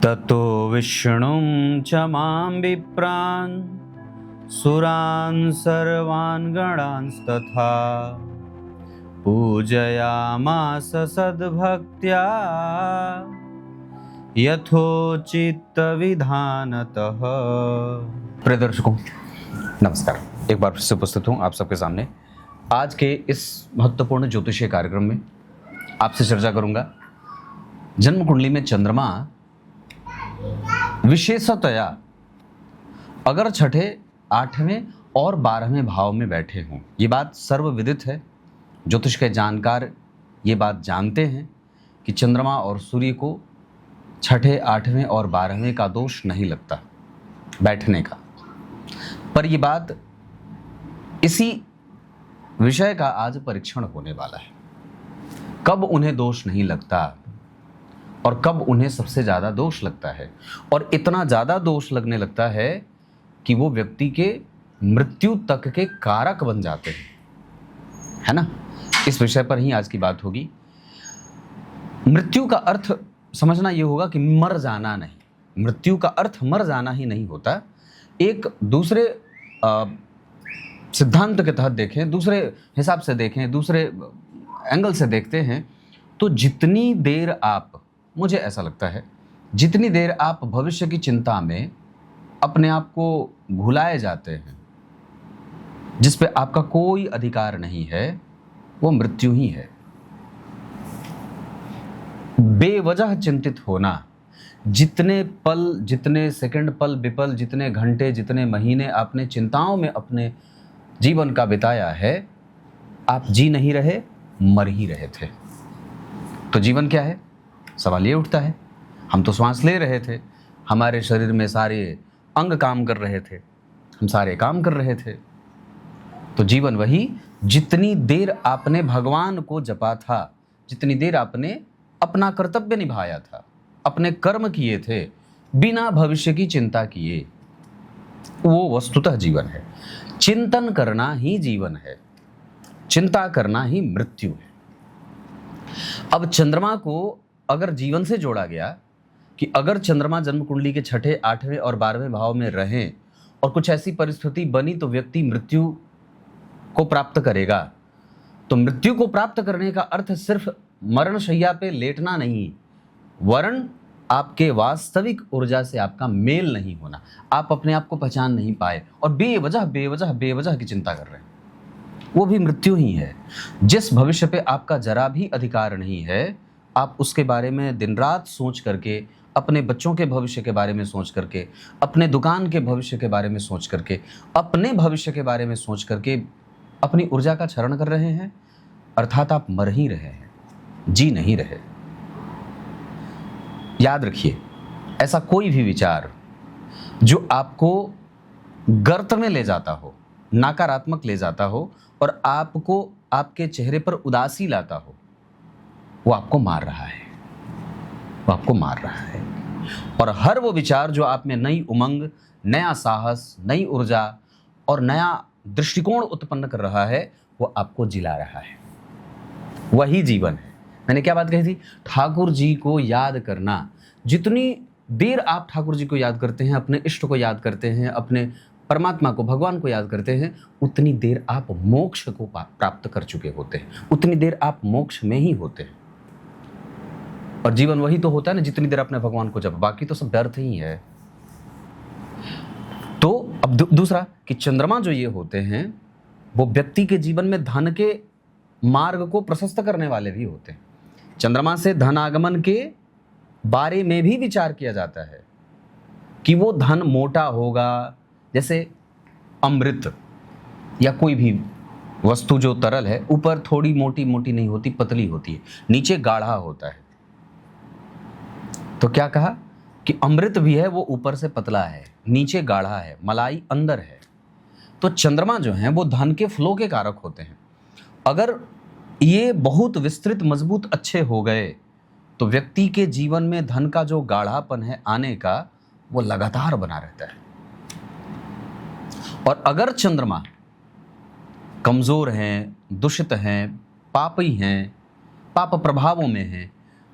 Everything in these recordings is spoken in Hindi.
ततो विष्णुं च मां विप्रान् सुरान् सर्वान् गणांस्तथा पूजयामास सद्भक्त्या यथोचित्तविधानतः। प्रिय दर्शकों नमस्कार, एक बार फिर से उपस्थित हूँ आप सबके सामने। आज के इस महत्वपूर्ण ज्योतिषीय कार्यक्रम में आपसे चर्चा करूंगा जन्म कुंडली में चंद्रमा विशेषतया अगर छठे, आठवें और 12वें भाव में बैठे हों। ये बात सर्वविदित है, ज्योतिष के जानकार ये बात जानते हैं कि चंद्रमा और सूर्य को छठे, आठवें और 12वें का दोष नहीं लगता बैठने का। पर ये बात, इसी विषय का आज परीक्षण होने वाला है। कब उन्हें दोष नहीं लगता और कब उन्हें सबसे ज़्यादा दोष लगता है, और इतना ज़्यादा दोष लगने लगता है कि वो व्यक्ति के मृत्यु तक के कारक बन जाते हैं, है ना। इस विषय पर ही आज की बात होगी। मृत्यु का अर्थ समझना ये होगा कि मर जाना नहीं। मृत्यु का अर्थ मर जाना ही नहीं होता। एक दूसरे सिद्धांत के तहत देखें, दूसरे हिसाब से देखें, दूसरे एंगल से देखते हैं तो जितनी देर आप, मुझे ऐसा लगता है, जितनी देर आप भविष्य की चिंता में अपने आप को भुलाए जाते हैं, जिस पे आपका कोई अधिकार नहीं है, वो मृत्यु ही है। बेवजह चिंतित होना, जितने पल, जितने सेकंड, पल विपल, जितने घंटे, जितने महीने आपने चिंताओं में अपने जीवन का बिताया है, आप जी नहीं रहे, मर ही रहे थे। तो जीवन क्या है? सवाल ये उठता है। हम तो श्वास ले रहे थे, हमारे शरीर में सारे अंग काम कर रहे थे, हम सारे काम कर रहे थे। तो जीवन वही, जितनी देर आपने भगवान को जपा था, जितनी देर आपने अपना कर्तव्य निभाया था, अपने कर्म किए थे, बिना भविष्य की चिंता किए, वो वस्तुतः जीवन है। चिंतन करना ही जीवन है, चिंता करना ही मृत्यु है। अब चंद्रमा को अगर जीवन से जोड़ा गया कि अगर चंद्रमा जन्म कुंडली के छठे, आठवें और 12वें भाव में रहें और कुछ ऐसी परिस्थिति बनी तो व्यक्ति मृत्यु को प्राप्त करेगा, तो मृत्यु को प्राप्त करने का अर्थ सिर्फ मरणशैया पे लेटना नहीं, वरन आपके वास्तविक ऊर्जा से आपका मेल नहीं होना, आप अपने आप को पहचान नहीं पाए और बेवजह बेवजह बेवजह की चिंता कर रहे हैं, वो भी मृत्यु ही है। जिस भविष्य पे आपका जरा भी अधिकार नहीं है, आप उसके बारे में दिन रात सोच करके, अपने बच्चों के भविष्य के बारे में सोच करके, अपने दुकान के भविष्य के बारे में सोच करके, अपने भविष्य के बारे में सोच करके अपनी ऊर्जा का क्षरण कर रहे हैं, अर्थात आप मर ही रहे हैं, जी नहीं रहे। याद रखिए, ऐसा कोई भी विचार जो आपको गर्त में ले जाता हो, नकारात्मक ले जाता हो और आपको आपके चेहरे पर उदासी लाता हो, वो आपको मार रहा है, वो आपको मार रहा है। और हर वो विचार जो आप में नई उमंग, नया साहस, नई ऊर्जा और नया दृष्टिकोण उत्पन्न कर रहा है, वो आपको जिला रहा है, वही जीवन है। मैंने क्या बात कही थी? ठाकुर जी को याद करना। जितनी देर आप ठाकुर जी को याद करते हैं, अपने इष्ट को याद करते हैं, अपने परमात्मा को, भगवान को याद करते हैं, उतनी देर आप मोक्ष को प्राप्त कर चुके होते हैं, उतनी देर आप मोक्ष में ही होते हैं। और जीवन वही तो होता है ना, जितनी देर अपने भगवान को जप, बाकी तो सब व्यर्थ ही है। तो अब दूसरा कि चंद्रमा जो ये होते हैं, वो व्यक्ति के जीवन में धन के मार्ग को प्रशस्त करने वाले भी होते हैं। चंद्रमा से धन आगमन के बारे में भी विचार किया जाता है कि वो धन मोटा होगा, जैसे अमृत या कोई भी वस्तु जो तरल है, ऊपर थोड़ी मोटी मोटी नहीं होती, पतली होती है, नीचे गाढ़ा होता है। तो क्या कहा कि अमृत भी है, वो ऊपर से पतला है, नीचे गाढ़ा है, मलाई अंदर है। तो चंद्रमा जो है वो धन के फ्लो के कारक होते हैं। अगर ये बहुत विस्तृत, मजबूत, अच्छे हो गए तो व्यक्ति के जीवन में धन का जो गाढ़ापन है आने का, वो लगातार बना रहता है। और अगर चंद्रमा कमजोर हैं, दूषित हैं, पापी हैं, पाप प्रभावों में हैं,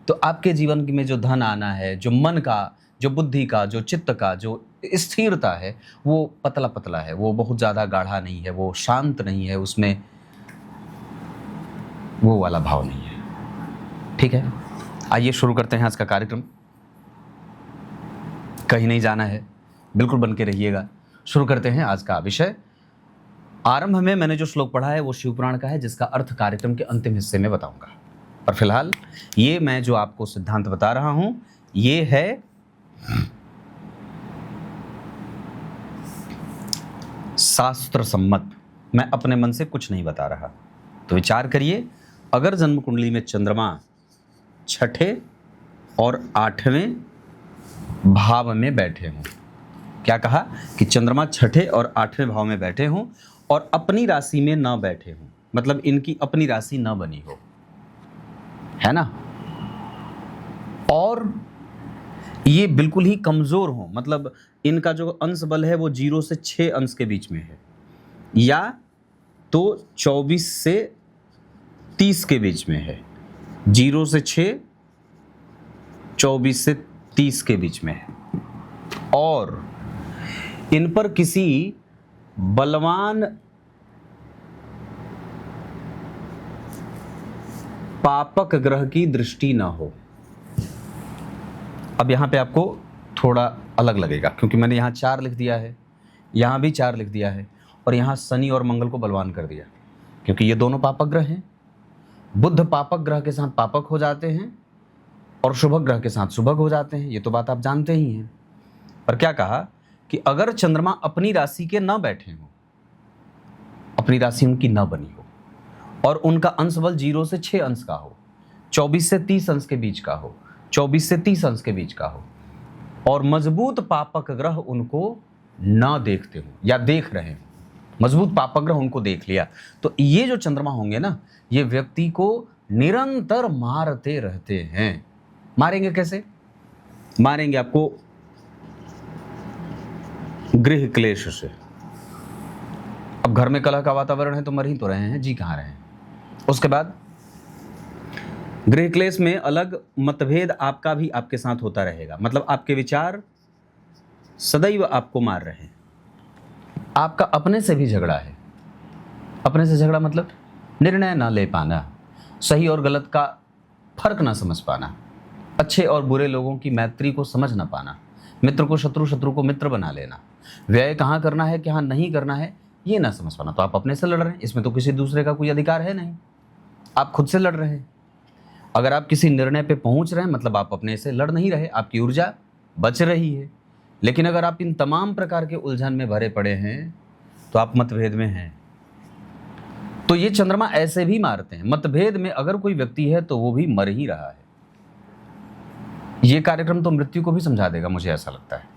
तो आपके जीवन में जो धन आना है, जो मन का जो बुद्धि का, जो चित्त का जो स्थिरता है वो पतला पतला है, वो बहुत ज़्यादा गाढ़ा नहीं है, वो शांत नहीं है, उसमें वो वाला भाव नहीं है। ठीक है, आइए शुरू करते हैं आज का कार्यक्रम। कहीं नहीं जाना है, बिल्कुल बन के रहिएगा। शुरू करते हैं आज का विषय। आरंभ में मैंने जो श्लोक पढ़ा है वो शिवपुराण का है, जिसका अर्थ कार्यक्रम के अंतिम हिस्से में बताऊंगा। पर फिलहाल ये मैं जो आपको सिद्धांत बता रहा हूं ये है शास्त्र सम्मत, मैं अपने मन से कुछ नहीं बता रहा। तो विचार करिए, अगर जन्म कुंडली में चंद्रमा छठे और आठवें भाव में बैठे हों, क्या कहा कि चंद्रमा छठे और आठवें भाव में बैठे हों और अपनी राशि में ना बैठे हों, मतलब इनकी अपनी राशि ना बनी हो, है ना, और ये बिल्कुल ही कमजोर हो, मतलब इनका जो अंश बल है वो 0 से 6 अंश के बीच में है, या तो 24 से 30 के बीच में है। 0 से 6, 24 से 30 के बीच में है, और इन पर किसी बलवान पापक ग्रह की दृष्टि ना हो। अब यहां पे आपको थोड़ा अलग लगेगा, क्योंकि मैंने यहां 4 लिख दिया है, यहां भी 4 लिख दिया है, और यहां शनि और मंगल को बलवान कर दिया, क्योंकि ये दोनों पापक ग्रह हैं। बुध पापक ग्रह के साथ पापक हो जाते हैं और शुभक ग्रह के साथ शुभक हो जाते हैं, ये तो बात आप जानते ही हैं। पर क्या कहा कि अगर चंद्रमा अपनी राशि के ना बैठे हो, अपनी राशि उनकी ना बनी हो, और उनका अंश बल 0 से 6 अंश का हो, 24 से 30 अंश के बीच का हो, 24 से 30 अंश के बीच का हो, और मजबूत पापक ग्रह उनको ना देखते हो या देख रहे हो, मजबूत पापक ग्रह उनको देख लिया, तो ये जो चंद्रमा होंगे ना, ये व्यक्ति को निरंतर मारते रहते हैं। मारेंगे कैसे? मारेंगे आपको गृह क्लेश से। अब घर में कलह का वातावरण है तो मर ही तो रहे हैं, जी कहाँ रहे हैं। उसके बाद गृह क्लेश में अलग मतभेद आपका भी आपके साथ होता रहेगा, मतलब आपके विचार सदैव आपको मार रहे हैं। आपका अपने से भी झगड़ा है, अपने से झगड़ा मतलब निर्णय ना ले पाना, सही और गलत का फर्क ना समझ पाना, अच्छे और बुरे लोगों की मैत्री को समझ ना पाना, मित्र को शत्रु, शत्रु को मित्र बना लेना, व्यय कहाँ करना है कहाँ नहीं करना है ये ना समझ पाना। तो आप अपने से लड़ रहे हैं, इसमें तो किसी दूसरे का कोई अधिकार है नहीं, आप खुद से लड़ रहे हैं। अगर आप किसी निर्णय पे पहुंच रहे हैं मतलब आप अपने से लड़ नहीं रहे, आपकी ऊर्जा बच रही है। लेकिन अगर आप इन तमाम प्रकार के उलझन में भरे पड़े हैं तो आप मतभेद में हैं। तो ये चंद्रमा ऐसे भी मारते हैं। मतभेद में अगर कोई व्यक्ति है तो वो भी मर ही रहा है। ये कार्यक्रम तो मृत्यु को भी समझा देगा, मुझे ऐसा लगता है।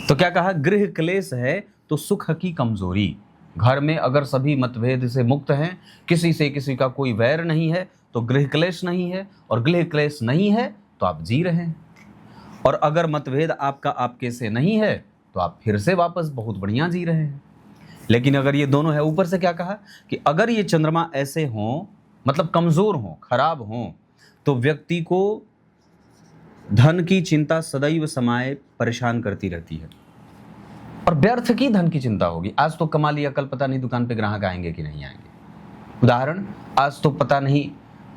तो क्या कहा, गृह क्लेश है तो सुख की कमजोरी। घर में अगर सभी मतभेद से मुक्त हैं, किसी से किसी का कोई वैर नहीं है, तो गृह क्लेश नहीं है, और गृह क्लेश नहीं है तो आप जी रहे हैं। और अगर मतभेद आपका आपके से नहीं है तो आप फिर से वापस बहुत बढ़िया जी रहे हैं। लेकिन अगर ये दोनों है, ऊपर से क्या कहा कि अगर ये चंद्रमा ऐसे हों, मतलब कमजोर हों, खराब हों, तो व्यक्ति को धन की चिंता सदैव समाये परेशान करती रहती है, और व्यर्थ की धन की चिंता होगी। आज तो कमा लिया, कल पता नहीं दुकान पे ग्राहक आएंगे कि नहीं आएंगे। उदाहरण, आज तो पता नहीं।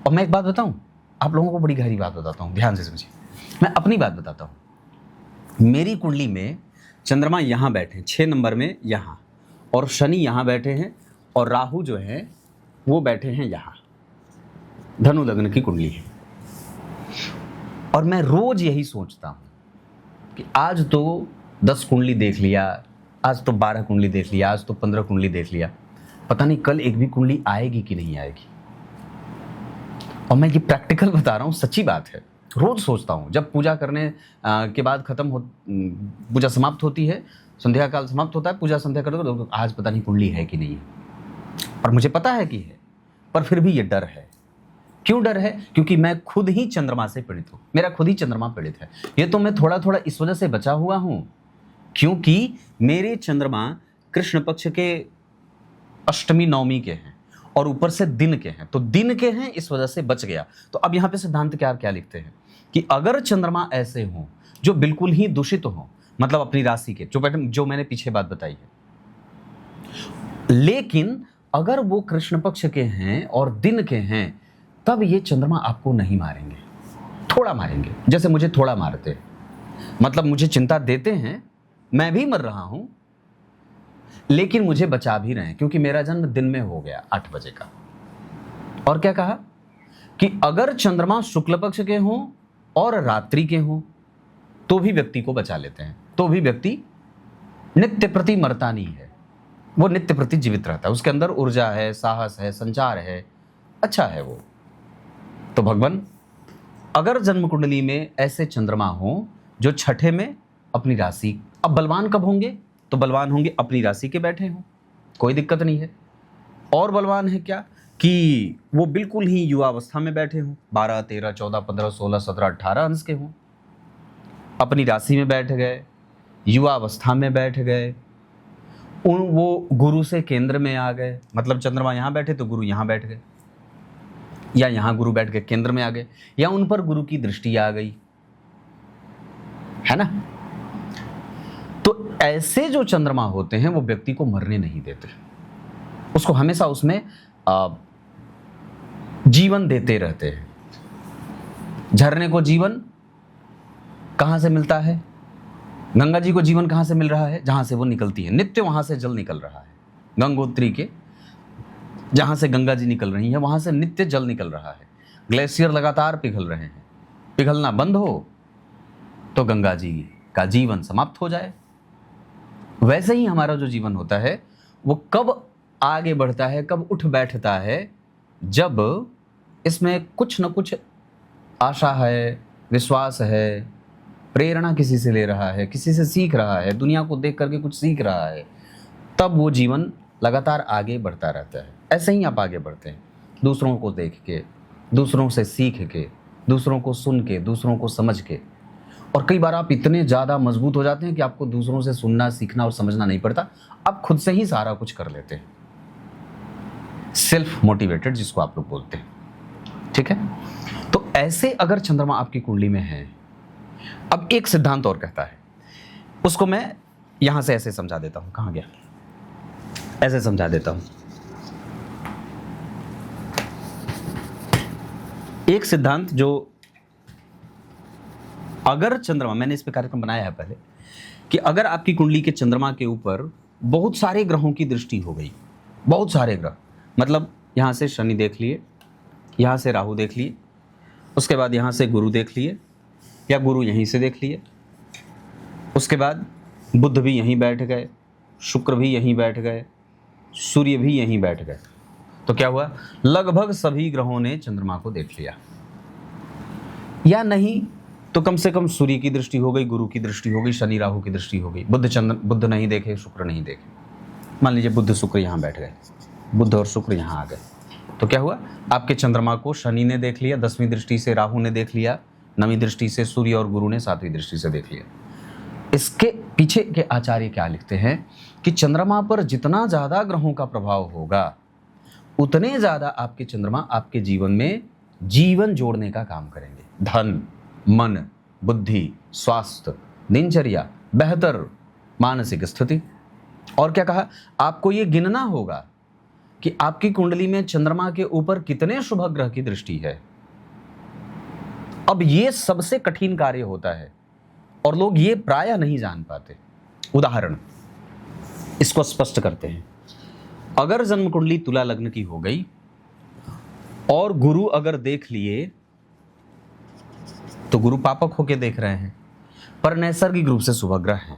और मैं एक बात बताऊं, आप लोगों को बड़ी गहरी बात बताता हूं, ध्यान से समझिए। मैं अपनी बात बताता हूं। मेरी कुंडली में चंद्रमा यहां बैठे 6 नंबर में यहां, और शनि यहां बैठे हैं, और राहु जो है वो बैठे हैं यहां। धनु लग्न की कुंडली है, और मैं रोज यही सोचता हूं कि आज तो 10 कुंडली देख लिया, आज तो 12 कुंडली देख लिया, आज तो 15 कुंडली देख लिया, पता नहीं कल एक भी कुंडली आएगी कि नहीं आएगी। और मैं ये प्रैक्टिकल बता रहा हूँ, सच्ची बात है। रोज सोचता हूँ, जब पूजा करने के बाद पूजा समाप्त होती है, संध्या काल समाप्त होता है, पूजा संध्या करते तो आज पता नहीं कुंडली है कि नहीं है। और मुझे पता है कि है, पर फिर भी ये डर है। क्यों डर है? क्योंकि मैं खुद ही चंद्रमा से पीड़ित हूँ, मेरा खुद ही चंद्रमा पीड़ित है। ये तो मैं थोड़ा थोड़ा इस वजह से बचा हुआ हूँ क्योंकि मेरे चंद्रमा कृष्ण पक्ष के अष्टमी नवमी के हैं, और ऊपर से दिन के हैं, तो दिन के हैं, इस वजह से बच गया। तो अब यहाँ पे सिद्धांत क्या क्या लिखते हैं कि अगर चंद्रमा ऐसे हों जो बिल्कुल ही दूषित हो, मतलब अपनी राशि के, जो मैंने पीछे बात बताई है। लेकिन अगर वो कृष्ण पक्ष के हैं और दिन के हैं, तब ये चंद्रमा आपको नहीं मारेंगे, थोड़ा मारेंगे, जैसे मुझे थोड़ा मारते हैं। मतलब मुझे चिंता देते हैं, मैं भी मर रहा हूं, लेकिन मुझे बचा भी रहे हैं, क्योंकि मेरा जन्म दिन में हो गया 8 बजे का। और क्या कहा कि अगर चंद्रमा शुक्ल पक्ष के हों और रात्रि के हों, तो भी व्यक्ति को बचा लेते हैं, तो भी व्यक्ति नित्य प्रति मरता नहीं है, वो नित्य प्रति जीवित रहता है, उसके अंदर ऊर्जा है, साहस है, संचार है, अच्छा है वो। तो भगवान, अगर जन्म कुंडली में ऐसे चंद्रमा हो जो छठे में अपनी राशि, अब बलवान कब होंगे? तो बलवान होंगे अपनी राशि के बैठे हों, कोई दिक्कत नहीं है। और बलवान है क्या कि वो बिल्कुल ही युवावस्था में बैठे हों, 12, 13, 14, 15, 16, 17, 18 अंश के हों, अपनी राशि में बैठ गए, युवावस्था में बैठ गए, वो गुरु से केंद्र में आ गए, मतलब चंद्रमा यहाँ बैठे तो गुरु यहाँ बैठ गए, या यहाँ गुरु बैठ के केंद्र में आ गए, या उन पर गुरु की दृष्टि आ गई, है ना। तो ऐसे जो चंद्रमा होते हैं वो व्यक्ति को मरने नहीं देते, उसको हमेशा उसमें जीवन देते रहते हैं। झरने को जीवन कहां से मिलता है? गंगा जी को जीवन कहां से मिल रहा है? जहां से वो निकलती है, नित्य वहां से जल निकल रहा है। गंगोत्री के जहां से गंगा जी निकल रही है, वहां से नित्य जल निकल रहा है। ग्लेशियर लगातार पिघल रहे हैं, पिघलना बंद हो तो गंगा जी का जीवन समाप्त हो जाए। वैसे ही हमारा जो जीवन होता है वो कब आगे बढ़ता है, कब उठ बैठता है, जब इसमें कुछ न कुछ आशा है, विश्वास है, प्रेरणा किसी से ले रहा है, किसी से सीख रहा है, दुनिया को देख करके कुछ सीख रहा है, तब वो जीवन लगातार आगे बढ़ता रहता है। ऐसे ही आप आगे बढ़ते हैं, दूसरों को देख के, दूसरों से सीख के, दूसरों को सुन के, दूसरों को समझ के। और कई बार आप इतने ज़्यादा मजबूत हो जाते हैं कि आपको दूसरों से सुनना, सीखना और समझना नहीं पड़ता, आप खुद से ही सारा कुछ कर लेते हैं। सेल्फ मोटिवेटेड जिसको आप लोग बोलते हैं, ठीक है। तो ऐसे अगर चंद्रमा आपकी कुंडली में है, अब एक सिद्धांत और कहता है, उसको मैं यहां से ऐसे समझा देता हूं, कहां गया, ऐसे समझा देता हूं। एक सिद्धांत जो अगर चंद्रमा, मैंने इस पे कार्यक्रम बनाया है पहले, कि अगर आपकी कुंडली के चंद्रमा के ऊपर बहुत सारे ग्रहों की दृष्टि हो गई, बहुत सारे ग्रह, मतलब यहां से शनि देख लिए, यहां से राहु देख लिए, उसके बाद यहां से गुरु देख लिए, या गुरु यहीं से देख लिए, उसके बाद बुध भी यहीं बैठ गए, शुक्र भी यहीं बैठ गए, सूर्य भी यहीं बैठ गए, तो क्या हुआ, लगभग सभी ग्रहों ने चंद्रमा को देख लिया। या नहीं तो कम से कम सूर्य की दृष्टि हो गई, गुरु की दृष्टि हो गई, शनि राहु की दृष्टि हो गई, बुध नहीं देखे, शुक्र नहीं देखे, मान लीजिए बुध शुक्र यहाँ बैठ गए, बुध और शुक्र यहाँ आ गए, तो क्या हुआ, आपके चंद्रमा को शनि ने देख लिया 10वीं दृष्टि से, राहु ने देख लिया 9वीं दृष्टि से, सूर्य और गुरु ने 7वीं दृष्टि से देख लिया। इसके पीछे के आचार्य क्या लिखते हैं कि चंद्रमा पर जितना ज़्यादा ग्रहों का प्रभाव होगा, उतने ज़्यादा आपके चंद्रमा आपके जीवन में जीवन जोड़ने का काम करेंगे। धन, मन, बुद्धि, स्वास्थ्य, दिनचर्या, बेहतर मानसिक स्थिति। और क्या कहा, आपको ये गिनना होगा कि आपकी कुंडली में चंद्रमा के ऊपर कितने शुभ ग्रह की दृष्टि है। अब ये सबसे कठिन कार्य होता है और लोग ये प्रायः नहीं जान पाते। उदाहरण इसको स्पष्ट करते हैं, अगर जन्म कुंडली तुला लग्न की हो गई और गुरु अगर देख लिए, तो गुरु पापक होके देख रहे हैं, पर नैसर्गिक रूप से शुभ ग्रह हैं।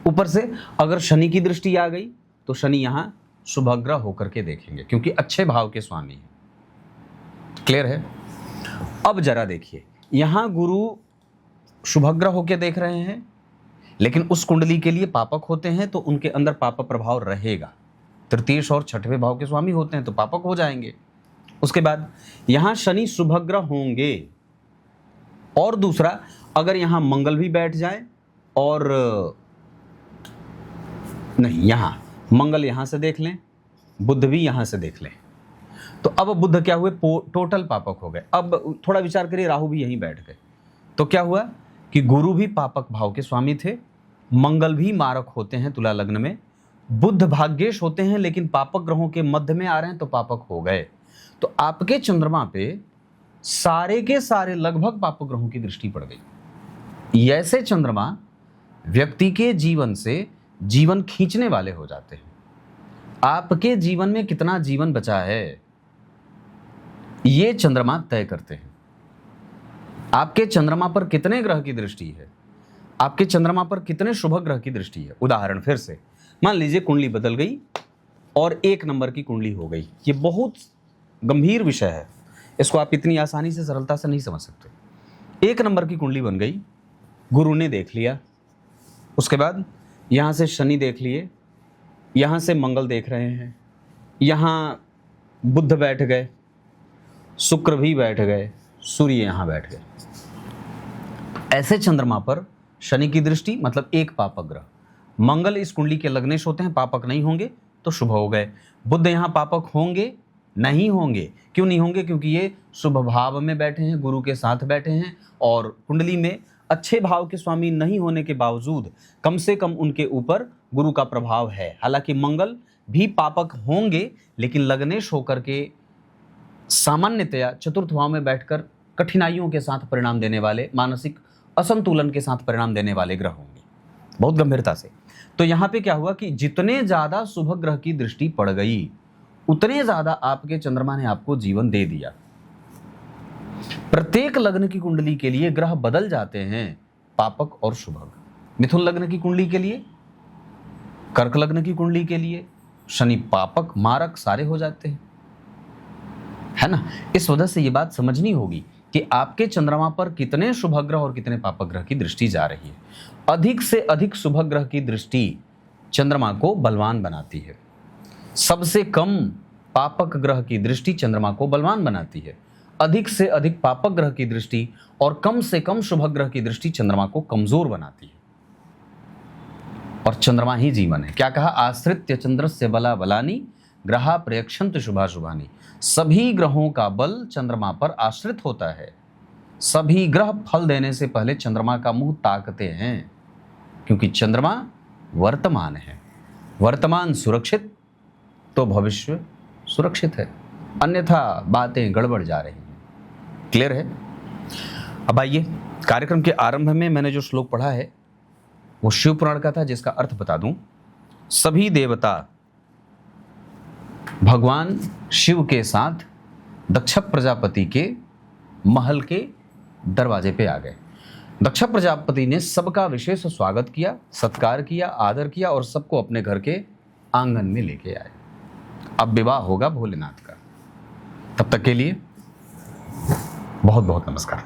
ऊपर से अगर शनि की दृष्टि आ गई तो शनि यहां शुभ ग्रह होकर के देखेंगे, क्योंकि अच्छे भाव के स्वामी हैं। क्लियर है? अब जरा देखिए, यहां गुरु शुभ ग्रह होके देख रहे हैं, लेकिन उस कुंडली के लिए पापक होते हैं, तो उनके अंदर पाप प्रभाव रहेगा। तृतीय और छठवें भाव के स्वामी होते हैं तो पापक हो जाएंगे। उसके बाद यहां शनि शुभ ग्रह होंगे, और दूसरा अगर यहां मंगल भी बैठ जाए, और नहीं, यहां मंगल यहां से देख लें, बुध भी यहां से देख लें, तो अब बुध क्या हुए, टोटल पापक हो गए। अब थोड़ा विचार करिए, राहु भी यहीं बैठ गए, तो क्या हुआ, कि गुरु भी पापक भाव के स्वामी थे, मंगल भी मारक होते हैं तुला लग्न में, बुध भाग्येश होते हैं लेकिन पापक ग्रहों के मध्य में आ रहे हैं तो पापक हो गए। तो आपके चंद्रमा पे सारे के सारे लगभग पापक ग्रहों की दृष्टि पड़ गई। ऐसे चंद्रमा व्यक्ति के जीवन से जीवन खींचने वाले हो जाते हैं। आपके जीवन में कितना जीवन बचा है ये चंद्रमा तय करते हैं। आपके चंद्रमा पर कितने ग्रह की दृष्टि है, आपके चंद्रमा पर कितने शुभ ग्रह की दृष्टि है। उदाहरण फिर से मान लीजिए कुंडली बदल गई और 1 नंबर की कुंडली हो गई। ये बहुत गंभीर विषय है, इसको आप इतनी आसानी से सरलता से नहीं समझ सकते। 1 नंबर की कुंडली बन गई, गुरु ने देख लिया, उसके बाद यहाँ से शनि देख लिए, यहाँ से मंगल देख रहे हैं, यहाँ बुध बैठ गए, शुक्र भी बैठ गए, सूर्य यहाँ बैठ गए। ऐसे चंद्रमा पर शनि की दृष्टि मतलब एक पापक ग्रह। मंगल इस कुंडली के लग्नेश होते हैं, पापक नहीं होंगे तो शुभ हो गए। बुध यहाँ पापक होंगे नहीं होंगे, क्यों नहीं होंगे? क्योंकि ये शुभ भाव में बैठे हैं, गुरु के साथ बैठे हैं और कुंडली में अच्छे भाव के स्वामी नहीं होने के बावजूद कम से कम उनके ऊपर गुरु का प्रभाव है। हालांकि मंगल भी पापक होंगे लेकिन लग्नेश होकर के सामान्यतया चतुर्थ भाव में बैठकर कठिनाइयों के साथ परिणाम देने वाले, मानसिक असंतुलन के साथ परिणाम देने वाले ग्रह होंगे बहुत गंभीरता से। तो यहाँ पे क्या हुआ कि जितने ज्यादा शुभ ग्रह की दृष्टि पड़ गई उतने ज्यादा आपके चंद्रमा ने आपको जीवन दे दिया। प्रत्येक लग्न की कुंडली के लिए ग्रह बदल जाते हैं, पापक और शुभग। मिथुन लग्न की कुंडली के लिए, कर्क लग्न की कुंडली के लिए शनि पापक मारक सारे हो जाते हैं, है ना। इस वजह से ये बात समझनी होगी कि आपके चंद्रमा पर कितने शुभ ग्रह और कितने पापक ग्रह की दृष्टि जा रही है। अधिक से अधिक शुभ ग्रह की दृष्टि चंद्रमा को बलवान बनाती है, सबसे कम पापक ग्रह की दृष्टि चंद्रमा को बलवान बनाती है। अधिक से अधिक पापक ग्रह की दृष्टि और कम से कम शुभ ग्रह की दृष्टि चंद्रमा को कमजोर बनाती है। और चंद्रमा ही जीवन है। क्या कहा? आश्रित्य चंद्रस्य बला बलानी ग्रहा प्रयक्षंत शुभाशुभानी। सभी ग्रहों का बल चंद्रमा पर आश्रित होता है। सभी ग्रह फल देने से पहले चंद्रमा का मुंह ताकते हैं, क्योंकि चंद्रमा वर्तमान है। वर्तमान सुरक्षित तो भविष्य सुरक्षित है, अन्यथा बातें गड़बड़ जा रही हैं। क्लियर है? अब आइए, कार्यक्रम के आरंभ में मैंने जो श्लोक पढ़ा है वो शिव पुराण का था, जिसका अर्थ बता दूं। सभी देवता भगवान शिव के साथ दक्ष प्रजापति के महल के दरवाजे पे आ गए। दक्ष प्रजापति ने सबका विशेष स्वागत किया, सत्कार किया, आदर किया और सबको अपने घर के आंगन में लेके आए। अब विवाह होगा भोलेनाथ का। तब तक के लिए बहुत बहुत नमस्कार।